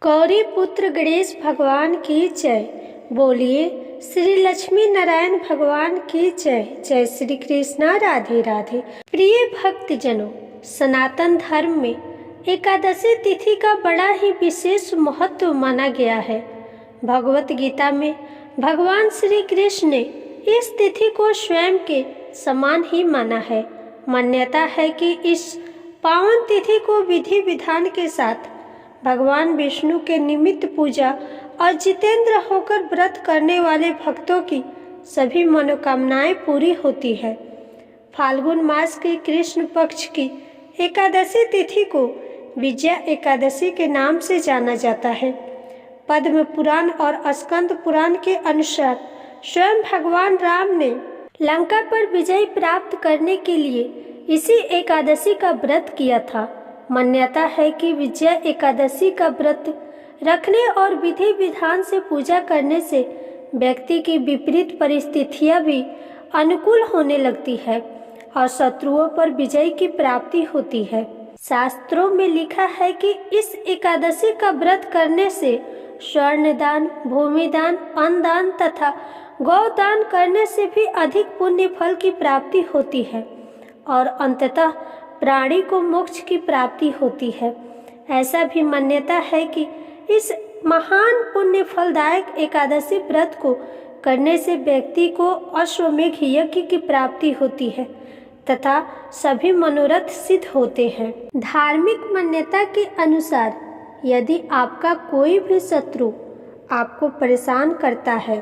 गौरी पुत्र गणेश भगवान की जय। बोलिए श्री लक्ष्मी नारायण भगवान की जय। जय श्री कृष्णा, राधे राधे। प्रिय भक्तजनों, सनातन धर्म में एकादशी तिथि का बड़ा ही विशेष महत्व माना गया है। भगवत गीता में भगवान श्री कृष्ण ने इस तिथि को स्वयं के समान ही माना है। मान्यता है कि इस पावन तिथि को विधि विधान के साथ भगवान विष्णु के निमित्त पूजा और जितेंद्र होकर व्रत करने वाले भक्तों की सभी मनोकामनाएं पूरी होती है। फाल्गुन मास के कृष्ण पक्ष की एकादशी तिथि को विजया एकादशी के नाम से जाना जाता है। पद्म पुराण और स्कंद पुराण के अनुसार स्वयं भगवान राम ने लंका पर विजय प्राप्त करने के लिए इसी एकादशी का व्रत किया था। मान्यता है कि विजया एकादशी का व्रत रखने और विधि विधान से पूजा करने से व्यक्ति की विपरीत परिस्थितियां भी अनुकूल होने लगती है और शत्रुओं पर विजय की प्राप्ति होती है। शास्त्रों में लिखा है कि इस एकादशी का व्रत करने से स्वर्ण दान, भूमि दान, अन्न दान तथा गौदान करने से भी अधिक पुण्य फल की प्राप्ति होती है और अंततः प्राणी को मोक्ष की प्राप्ति होती है। ऐसा भी मान्यता है कि इस महान पुण्य फलदायक एकादशी व्रत को करने से व्यक्ति को अश्वमेघ यज्ञ की प्राप्ति होती है तथा सभी मनोरथ सिद्ध होते हैं। धार्मिक मान्यता के अनुसार यदि आपका कोई भी शत्रु आपको परेशान करता है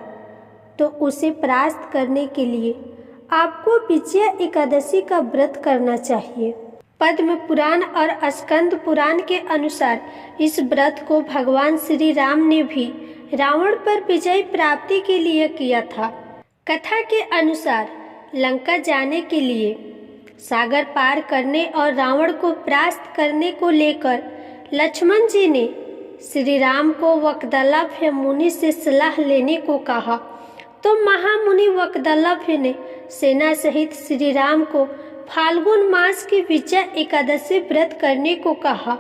तो उसे परास्त करने के लिए आपको विजया एकादशी का व्रत करना चाहिए। पद्म पुराण और स्कंद पुराण के अनुसार इस व्रत को भगवान श्री राम ने भी रावण पर विजय प्राप्ति के लिए किया था। कथा के अनुसार लंका जाने के लिए, सागर पार करने और रावण को परास्त करने को लेकर लक्ष्मण जी ने श्री राम को वकदलाभ्य मुनि से सलाह लेने को कहा तो महामुनि वकदलाभ्य ने सेना सहित श्री राम को फाल्गुन मास की विजया एकादशी व्रत करने को कहा।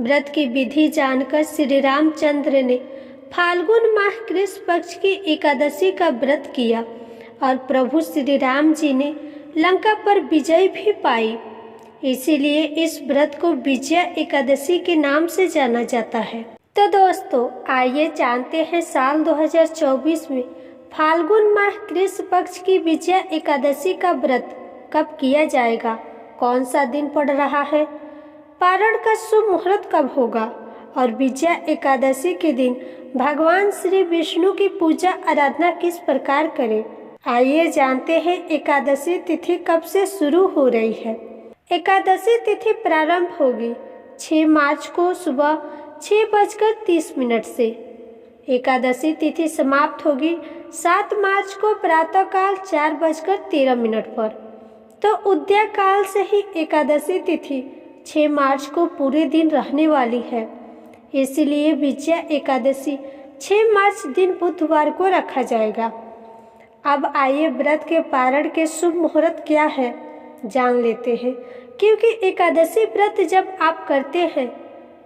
व्रत की विधि जानकर श्री रामचंद्र ने फाल्गुन माह कृष्ण पक्ष की एकादशी का व्रत किया और प्रभु श्री राम जी ने लंका पर विजय भी पाई। इसीलिए इस व्रत को विजया एकादशी के नाम से जाना जाता है। तो दोस्तों, आइए जानते हैं साल 2024 में फाल्गुन माह कृष्ण पक्ष की विजया एकादशी का व्रत कब किया जाएगा, कौन सा दिन पड़ रहा है, पारण का शुभ मुहूर्त कब होगा और विजया एकादशी के दिन भगवान श्री विष्णु की पूजा आराधना किस प्रकार करें। आइए जानते हैं एकादशी तिथि कब से शुरू हो रही है। एकादशी तिथि प्रारंभ होगी 6 मार्च को सुबह 6:30 से। एकादशी तिथि समाप्त होगी 7 मार्च को प्रातःकाल 4:13 पर। तो उदय काल से ही एकादशी तिथि 6 मार्च को पूरे दिन रहने वाली है। इसलिए विजया एकादशी 6 मार्च दिन बुधवार को रखा जाएगा। अब आइए व्रत के पारण के शुभ मुहूर्त क्या है जान लेते हैं, क्योंकि एकादशी व्रत जब आप करते हैं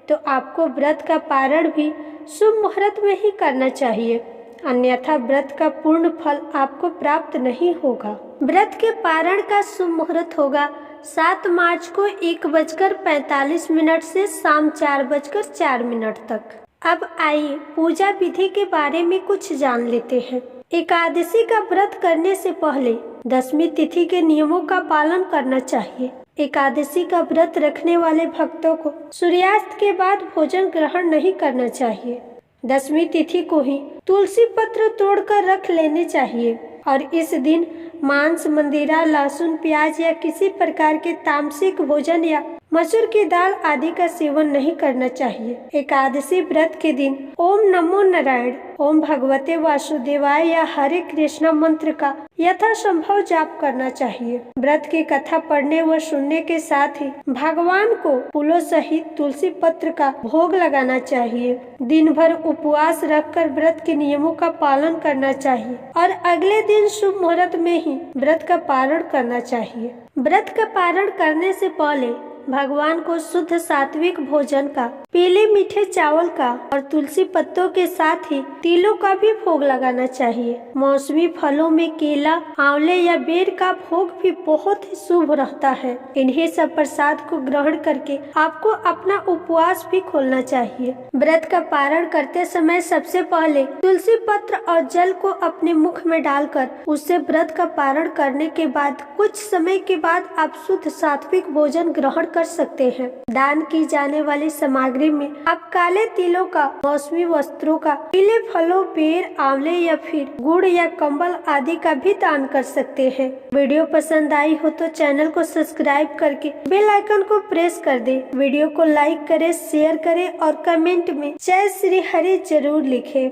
तो आपको व्रत का पारण भी शुभ मुहूर्त में ही करना चाहिए, अन्यथा व्रत का पूर्ण फल आपको प्राप्त नहीं होगा। व्रत के पारण का शुभ मुहूर्त होगा 7 मार्च को 1:45 से शाम 4:04 तक। अब आइए पूजा विधि के बारे में कुछ जान लेते हैं। एकादशी का व्रत करने से पहले दशमी तिथि के नियमों का पालन करना चाहिए। एकादशी का व्रत रखने वाले भक्तों को सूर्यास्त के बाद भोजन ग्रहण नहीं करना चाहिए। दशमी तिथि को ही तुलसी पत्र तोड़कर रख लेने चाहिए और इस दिन मांस, मंदिरा, लहसुन, प्याज या किसी प्रकार के तामसिक भोजन या मसूर की दाल आदि का सेवन नहीं करना चाहिए। एकादशी व्रत के दिन ओम नमो नारायण, ओम भगवते वासुदेवाय या हरे कृष्णा मंत्र का यथासंभव जाप करना चाहिए। व्रत की कथा पढ़ने व सुनने के साथ ही भगवान को फूलों सहित तुलसी पत्र का भोग लगाना चाहिए। दिन भर उपवास रखकर व्रत के नियमों का पालन करना चाहिए और अगले दिन शुभ मुहूर्त में ही व्रत का पारण करना चाहिए। व्रत का पारण करने से पहले भगवान को शुद्ध सात्विक भोजन का, पीले मीठे चावल का और तुलसी पत्तों के साथ ही तिलों का भी भोग लगाना चाहिए। मौसमी फलों में केला, आंवले या बेर का भोग भी बहुत ही शुभ रहता है। इन्हीं सब प्रसाद को ग्रहण करके आपको अपना उपवास भी खोलना चाहिए। व्रत का पारण करते समय सबसे पहले तुलसी पत्र और जल को अपने मुख में डालकर उससे व्रत का पारण करने के बाद कुछ समय के बाद आप शुद्ध सात्विक भोजन ग्रहण कर सकते हैं। दान की जाने वाली सामग्री में आप काले तिलों का, मौसमी वस्त्रों का, पीले फलों, बेर, आंवले या फिर गुड़ या कंबल आदि का भी दान कर सकते हैं। वीडियो पसंद आई हो तो चैनल को सब्सक्राइब करके बेल आइकन को प्रेस कर दे। वीडियो को लाइक करें, शेयर करें और कमेंट में जय श्री हरि जरूर लिखें।